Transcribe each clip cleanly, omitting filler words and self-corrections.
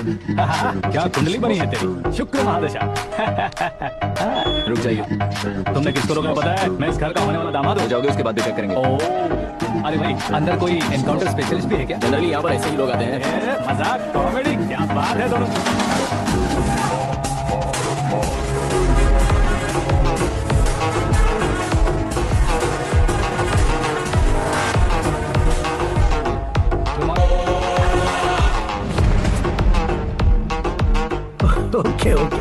क्या कुंडली बनी है तेरी, शुक्र महादशा। रुक जाइए, तुमने किसको रोका पता है? मैं इस घर का होने वाला दामाद हो। जाओगे उसके बाद भी चेक करेंगे। अरे भाई, अंदर कोई एनकाउंटर स्पेशलिस्ट भी है क्या? जनरली यहाँ पर ऐसे ही लोग आते हैं। मजाक कॉमेडी, क्या बात है दोनों। ओके ओके,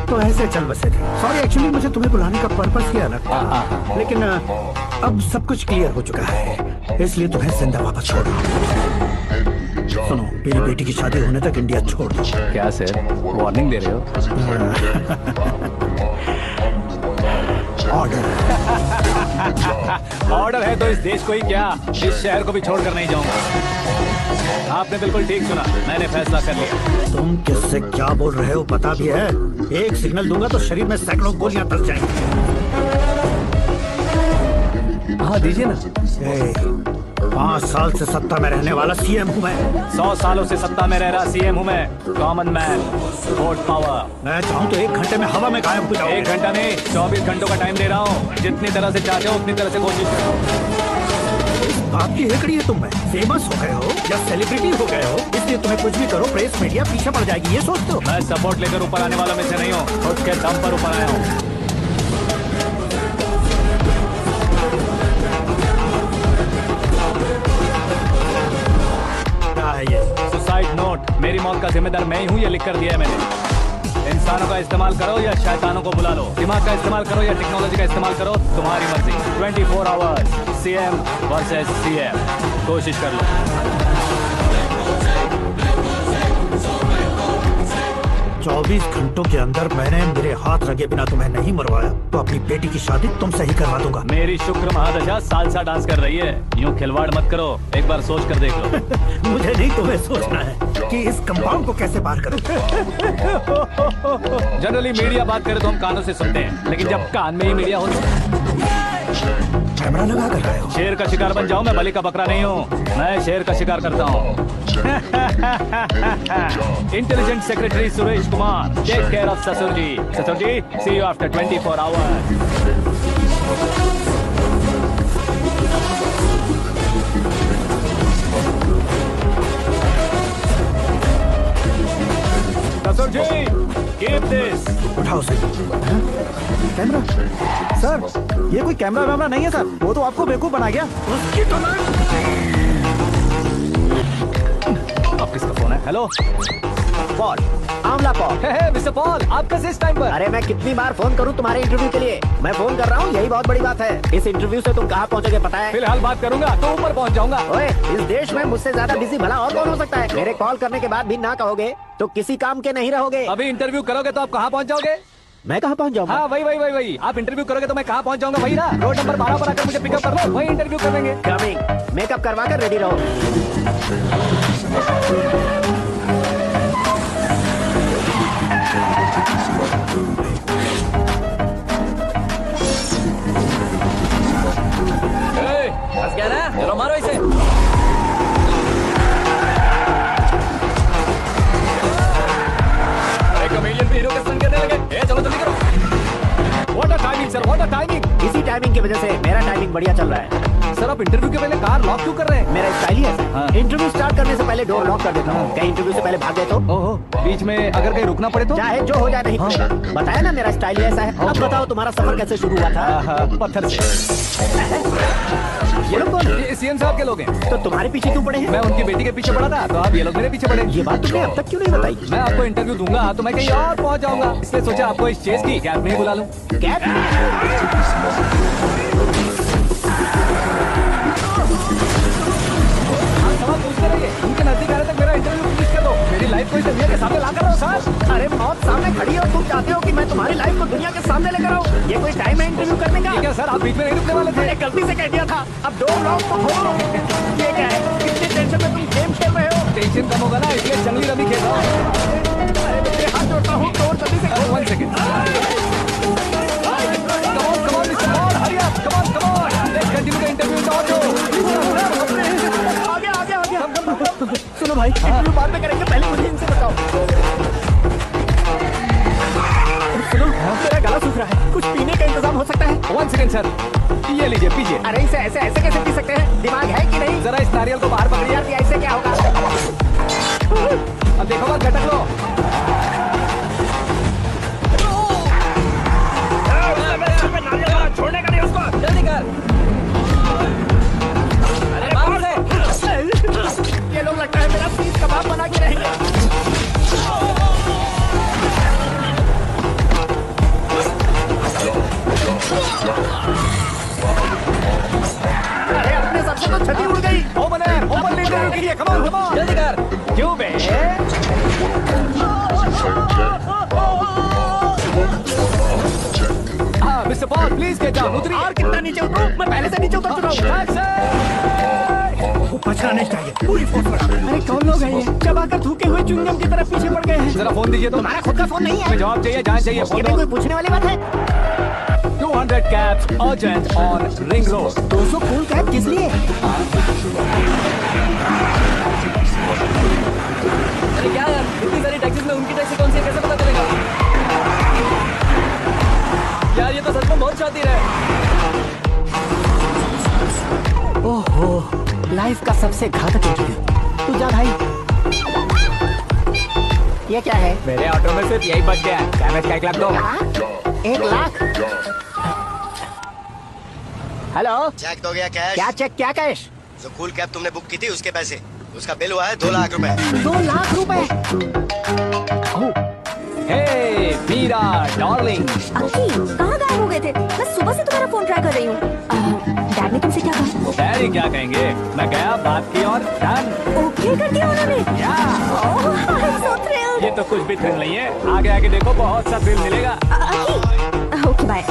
तो ऐसे चल बसे थे। सॉरी, एक्चुअली मुझे तुम्हें बुलाने का पर्पस ही अलग था, लेकिन अब सब कुछ क्लियर हो चुका है, इसलिए तुम्हें जिंदा वापस छोड़ रहा हूँ। सुनो, मेरी बेटी की शादी होने तक इंडिया छोड़ दो। क्या सर, वार्निंग दे रहे हो? ऑर्डर। ऑर्डर है तो इस देश को ही क्या, इस शहर को भी छोड़कर नहीं जाऊंगा। आपने बिल्कुल ठीक सुना, मैंने फैसला कर लिया। तुम किससे क्या बोल रहे हो पता भी है? एक सिग्नल दूंगा तो शरीर में सैकड़ों गोलियां दस जाएंगी। हाँ दीजिए ना। 5 साल से सत्ता में रहने वाला सीएम हूँ मैं। 100 सालों से सत्ता में रह रहा सीएम हूँ मैं। Common man, vote power. मैं चाहूँ तो 1 घंटे में हवा में गायब हो जाऊं। 1 घंटा नहीं, 24 घंटों का टाइम दे रहा हूँ। जितनी तरह से चाहते हो उतनी तरह से कोशिश करो। आपकी हेकड़ी है, तुम में फेमस हो गए हो या सेलिब्रिटी हो गए हो, इसलिए तुम्हें कुछ भी करो प्रेस मीडिया पीछे पड़ जाएगी, ये सोचते हो? मैं सपोर्ट लेकर ऊपर आने वालों में से नहीं हूँ, खुद के दम पर ऊपर आया हूँ। सुसाइड नोट, मेरी मौत का जिम्मेदार मैं ही हूँ, ये लिख कर दिया है मैंने। इंसानों का इस्तेमाल करो या शैतानों को बुला लो, दिमाग का इस्तेमाल करो या टेक्नोलॉजी का इस्तेमाल करो, तुम्हारी मर्जी। 24 आवर्स सीएम वर्सेस सीएम, कोशिश कर लो। 24 घंटों के अंदर मैंने मेरे हाथ रगे बिना तुम्हें नहीं मरवाया तो अपनी बेटी की शादी तुमसे ही करवा दूंगा। मेरी शुक्र महादशा सालसा डांस कर रही है, यूं खिलवाड़ मत करो, एक बार सोच कर देख लो। मुझे नहीं, तुम्हें सोचना है कि इस कंपाउंड को कैसे पार करूं। जनरली मीडिया बात करे तो हम कानों से सुनते हैं, लेकिन जब कान में ही मीडिया हो कैमरा लगा कर रहे हो। शेर का शिकार बन जाऊं, मैं बलि का बकरा नहीं हूँ, मैं शेर का शिकार करता हूँ। Intelligent secretary Suresh Kumar, take care of ससुर जी। ससुर जी, सी यू आफ्टर 24 आवर्स। ससुर जी, कीप दिस। उठाओ सर। कैमरा सर, ये कोई कैमरा वैमरा नहीं है सर, वो तो आपको बेवकूफ बना गया। उसकी तो अब किसका फोन है? Hello Paul, Amla Paul. Mister Paul, आपका इस टाइम पर? अरे मैं कितनी बार फोन करूं तुम्हारे इंटरव्यू के लिए? मैं फोन कर रहा हूं, यही बहुत बड़ी बात है। इस इंटरव्यू से तुम कहां पहुंचोगे पता है? फिलहाल बात करूंगा तो ऊपर पहुंच जाऊंगा। ओए, इस देश में मुझसे ज्यादा बिजी भला और कौन हो सकता है? मेरे कॉल करने के बाद भी ना कहोगे तो किसी काम के नहीं रहोगे। अभी इंटरव्यू करोगे तो आप कहाँ पहुँच जाओगे? मैं कहाँ पहुँच जाऊंगा? हाँ वही। आप इंटरव्यू करोगे तो मैं कहाँ पहुँच जाऊंगा? वही ना, रोड नंबर 12 पर आकर मुझे पिकअप कर लो, वही इंटरव्यू करेंगे। कमिंग। मेकअप करवा कर रेडी रहो। फंस गया ना, चलो मारो इसे। कमेडियन भी हीरो के संग करने लगे। चलो जल्दी करो। What a timing sir, what a timing। इसी टाइमिंग की वजह से मेरा टाइमिंग बढ़िया चल रहा है। सर आप इंटरव्यू के पहले कार लॉक क्यों कर रहे हैं? मेरा स्टाइल ही ऐसा है। हाँ। इंटरव्यू स्टार्ट करने से पहले डोर लॉक कर देता हूँ। कहीं इंटरव्यू से पहले भाग गए तो? ओहो, बीच में अगर कहीं रुकना पड़े तो? चाहे जो हो जाए नहीं पड़ेगा। बताया ना मेरा स्टाइल ही ऐसा है। अब बताओ तुम्हारा सफर कैसे शुरू हुआ था? पत्थर से। ये लोग कौन है? ये सीएम साहब के लोग हैं। तो तुम्हारे पीछे क्यों पड़े हैं? मैं उनकी बेटी के पीछे पड़ा था, तो आप ये लोग मेरे पीछे पड़े। ये बात तुमने अब तक क्यों नहीं बताई? मैं आपको इंटरव्यू दूंगा तो मैं कहीं और पहुंच जाऊंगा, इसलिए सोचा आपको इस चेस की कैब में ही बुला लूं। कैब? सवाल पूछते रहिए, उनके नजदीक आने तक मेरा इंटरव्यू फिनिश कर दो। मेरी लाइफ को इस दुनिया के सामने ला कर रहो सर। अरे मौत सामने खड़ी है और तुम चाहते हो कि मैं तुम्हारी लाइफ को दुनिया के सामने लेकर आऊं? ये कोई टाइम है इंटरव्यू करने का? ठीक है सर, आप बीच में नहीं रुकने वाले थे। मैंने गलती से कह दिया था। अब डोर लॉक तो खोलो। ये क्या है? कितनी टेंशन में तुम गेम खेल रहे हो? टेंशन कम होगा ना, इसलिए जंगली रमी खेल रहा हूँ। अरे मैं तेरे हाथ जोड़ता हूँ, डोर जल्दी से खोलो। 1 second. Come on, Mr. Paul, hurry up, come on. Let's continue the interview in the auto. आ गया। सुनो भाई, इंटरव्यू बाद में करेंगे, पहले मुझे इनसे बताओ। हाँ mister Paul please get down उतरिए। और कितना नीचे उतरो, मैं पहले से नीचे उतर चुका हूँ। वो बचना नहीं चाहिए, पूरी फोर्स लगा। अरे कौन लोग हैं ये? चबाकर थूके हुए च्युइंगम की तरफ पीछे पड़ गए हैं। जरा फोन दीजिए तो। तुम्हारा खुद का फोन नहीं है? हमें जवाब चाहिए, जान चाहिए, फोन ये भी दो। कोई पूछने वाली बात है? 200 cabs urgent on Ring Road। 200 cool cab किस लिए? अरे क्या यार, इतनी सारी टैक्सीज में उनकी टैक्सी कौन सी है, कैसे पता चलेगा? यार ये तो सच में बहुत शातिर है। ओहो, लाइफ का सबसे घातक इंटरव्यू। तू जा भाई। ये क्या है? मेरे ऑटो में सिर्फ यही बच गया है। कैमेज का 1 लाख दो। हाँ? 1 लाख? हेलो, चेक तो गया कैश। क्या चेक, क्या कैश? जो कूल कैब तुमने बुक की थी उसके पैसे, उसका बिल हुआ है 2 लाख रुपए। 2 लाख रुपए? हे मीरा डार्लिंग। अक्की, कहाँ गायब हो गए थे? मैं सुबह से तुम्हारा फोन ट्राई कर रही हूँ। डैड ने तुमसे क्या कहा? डैडी क्या कहेंगे, मैं गया बात की और डन। ओके कर दिया उन्होंने? या ओह, I'm so thrilled। ये तो कुछ भी थ्रिल नहीं है, आगे आगे देखो बहुत सा थ्रिल मिलेगा। अक्की, ओके बाय।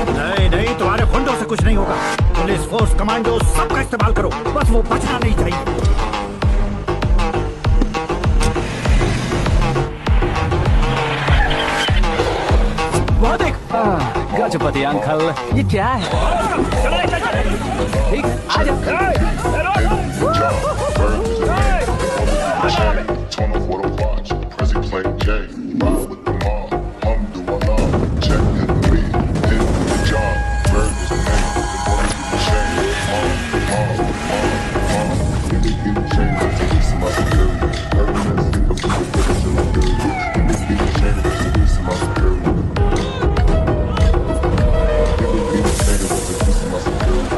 नहीं नहीं, तुम्हारे गुंडों से कुछ नहीं होगा। पुलिस फोर्स, कमांडो, सबका इस्तेमाल करो, बस वो बचना नहीं चाहिए। वो देख गजपति अंकल, ये क्या है? ठीक, आजा। Turn off what I watch. Prezi playing J. Ride with the mob. Do I love? Check in the beat. In the job. Bird is the name. And what is the shame? Give me the chain. That's a piece of my security. Every man think of the pictures in my building. Give me the chain. That's a piece of my security.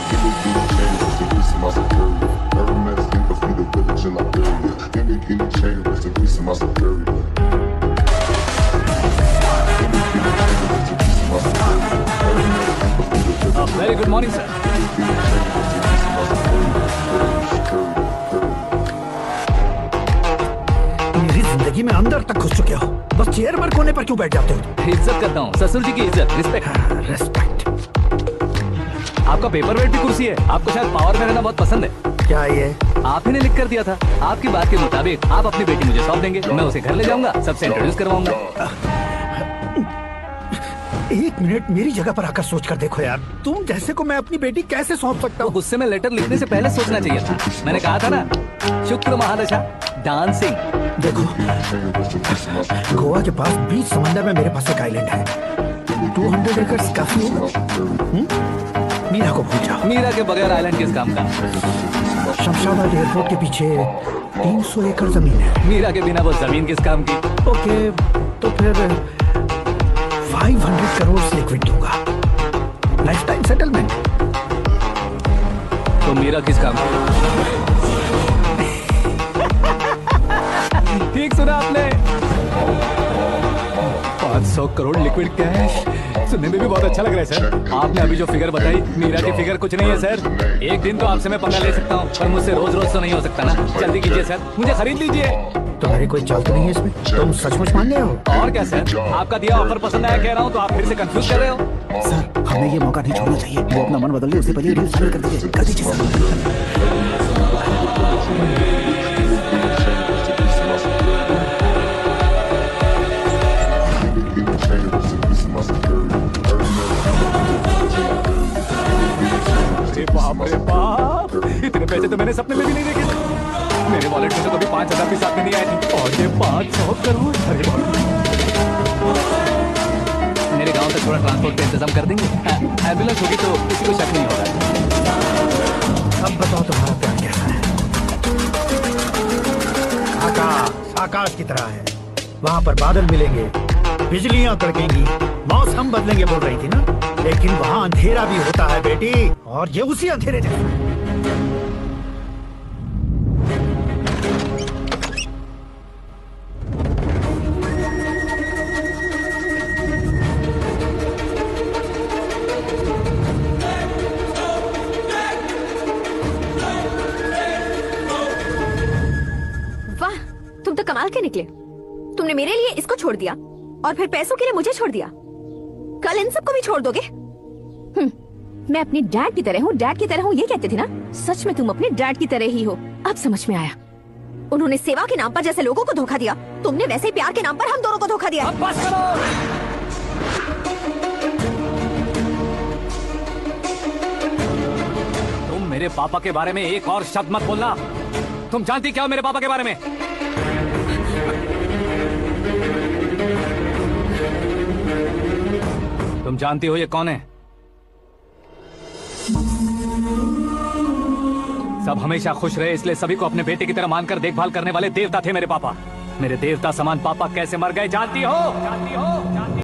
Give me the chain. That's a piece of my security. Every man think of the pictures in my building. Give me the chain. That's a piece of my security. Very good morning sir. मेरी जिंदगी में अंदर तक घुस चुके हो, बस chair पर कोने पर क्यों बैठ जाते हो? इज्जत करता हूँ, ससुर जी की इज्जत, रिस्पेक्ट। रेस्पेक्ट। आपका पेपर वेट भी कुर्सी है, आपको शायद पावर में रहना बहुत पसंद है। क्या ये? आप ही ने लिख कर दिया था, आपकी बात के मुताबिक आप अपनी बेटी मुझे सौंप देंगे, मैं उसे घर ले जाऊंगा, सबसे इंट्रोड्यूस करवाऊंगा। 1 मिनट मेरी जगह पर आकर सोच कर देखो यार, तुम जैसे को मैं अपनी बेटी कैसे सौंप सकता तो हूँ? गुस्से में लेटर लिखने से पहले सोचना चाहिए था। मैंने कहा था ना, शुक्र महादशा डांसिंग। देखो, गोवा के पास बीच समंदर में मेरे पास एक आइलैंड है, 200 एकर्स काफी होगा। मीरा को भूल जाओ। मीरा के बगैर आइलैंड किस काम का? शमशाबाद एयरपोर्ट के पीछे 300 एकड़ जमीन है। मीरा के बिना वो जमीन किस काम की? ओके, तो फिर 500 करोड़ लिक्विड दूंगा, लाइफ टाइम सेटलमेंट। तो मीरा किस काम की? ठीक सुना आपने, 500 करोड़ लिक्विड कैश, सुनने में भी बहुत अच्छा लग रहा है सर। आपने अभी जो फिगर बताई, मीरा की फिगर कुछ नहीं है सर। एक दिन तो आपसे मैं पंगा ले सकता हूँ, पर मुझसे रोज रोज तो नहीं हो सकता ना। जल्दी कीजिए सर, मुझे खरीद लीजिए। तुम्हारी कोई चाल तो नहीं है इसमें? तुम सचमुच मान गए हो? और क्या सर, आपका दिया ऑफर पसंद आया कह रहा हूँ, तो आप फिर से कंफ्यूज कर रहे हो। सर, हमें ये मौका नहीं छोड़ना चाहिए। वो अपना मन बदल ले, उससे पहले डील फाइनल कर दीजिए। कर दीजिए सर। अरे बाप रे बाप, इतने पैसे तो मैंने सपने में भी नहीं देखे थे। मेरे वॉलेट में तो कभी 5,000 भी साथ में नहीं आए थे, और ये 500 करोड़। अरे बाप रे। मेरे गांव तक थोड़ा ट्रांसपोर्ट का इंतजाम कर देंगे? एम्बुलेंस होगी तो किसी को शक नहीं होगा। अब बताओ तुम्हारा प्लान कैसा है? आकाश आकाश की तरह है, वहाँ पर बादल मिलेंगे, बिजलियां कड़केंगी, मौसम बदलेंगे बोल रही थी ना। लेकिन वहाँ अंधेरा भी होता है बेटी, और ये उसी अंधेरे जैसा। वाह, तुम तो कमाल के निकले। तुमने मेरे लिए इसको छोड़ दिया और फिर पैसों के लिए मुझे छोड़ दिया। कल इन सबको भी छोड़ दोगे? मैं अपने डैड की तरह हूँ, डैड की तरह हूँ, ये कहते थे ना। सच में तुम अपने डैड की तरह ही हो। अब समझ में आया। उन्होंने सेवा के नाम पर जैसे लोगों को धोखा दिया, तुमने वैसे ही प्यार के नाम पर हम दोनों को धोखा दिया। अब बस करो। तुम मेरे पापा के बारे में एक और शब्द मत बोलना। तुम जानती क्या हो मेरे पापा के बारे में? तुम जानती हो ये कौन है? सब हमेशा खुश रहे इसलिए सभी को अपने बेटे की तरह मानकर देखभाल करने वाले देवता थे मेरे पापा। मेरे देवता समान पापा कैसे मर गए जानती हो? जानती हो? जानती